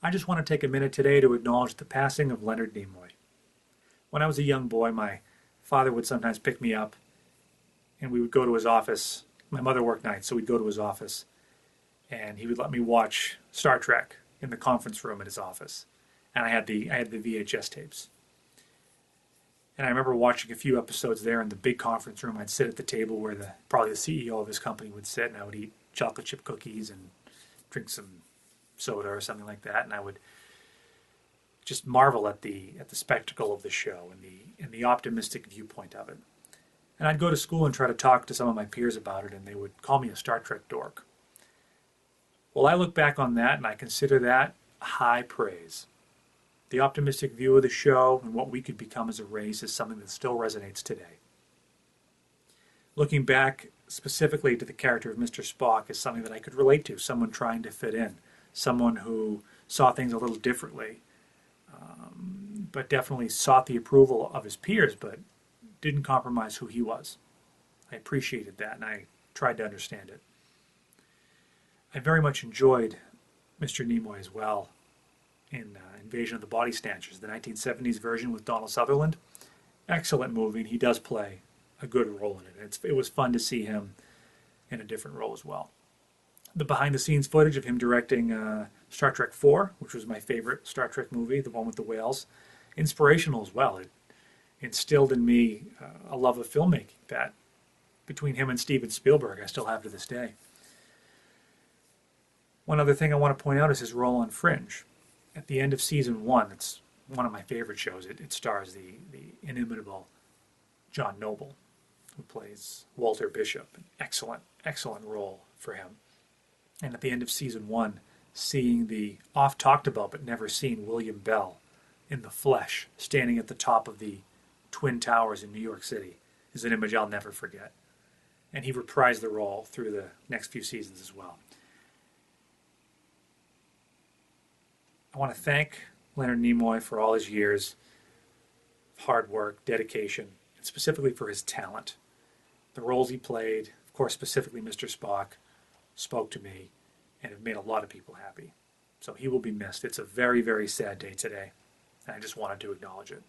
I just want to take a minute today to acknowledge the passing of Leonard Nimoy. When I was a young boy, my father would sometimes pick me up and we would go to his office. My mother worked nights, so we'd go to his office and he would let me watch Star Trek in the conference room at his office. And I had the VHS tapes. And I remember watching a few episodes there in the big conference room. I'd sit at the table where probably the CEO of his company would sit, and I would eat chocolate chip cookies and drink some soda or something like that. And I would just marvel at the spectacle of the show and the optimistic viewpoint of it. And I'd go to school and try to talk to some of my peers about it, and they would call me a Star Trek dork. Well, I look back on that, and I consider that high praise. The optimistic view of the show and what we could become as a race is something that still resonates today. Looking back specifically to the character of Mr. Spock is something that I could relate to, someone trying to fit in, someone who saw things a little differently, but definitely sought the approval of his peers, but didn't compromise who he was. I appreciated that, and I tried to understand it. I very much enjoyed Mr. Nimoy as well in Invasion of the Body Snatchers, the 1970s version with Donald Sutherland. Excellent movie, and he does play a good role in it. It was fun to see him in a different role as well. The behind-the-scenes footage of him directing Star Trek IV, which was my favorite Star Trek movie, the one with the whales, inspirational as well. It instilled in me a love of filmmaking that, between him and Steven Spielberg, I still have to this day. One other thing I want to point out is his role on Fringe. At the end of season 1, it's one of my favorite shows. It stars the inimitable John Noble, who plays Walter Bishop. An excellent, excellent role for him. And at the end of season 1, seeing the oft-talked-about but never seen William Bell in the flesh, standing at the top of the Twin Towers in New York City, is an image I'll never forget. And he reprised the role through the next few seasons as well. I want to thank Leonard Nimoy for all his years of hard work, dedication, and specifically for his talent. The roles he played, of course specifically Mr. Spock, spoke to me and have made a lot of people happy. So he will be missed. It's a very, very sad day today, and I just wanted to acknowledge it.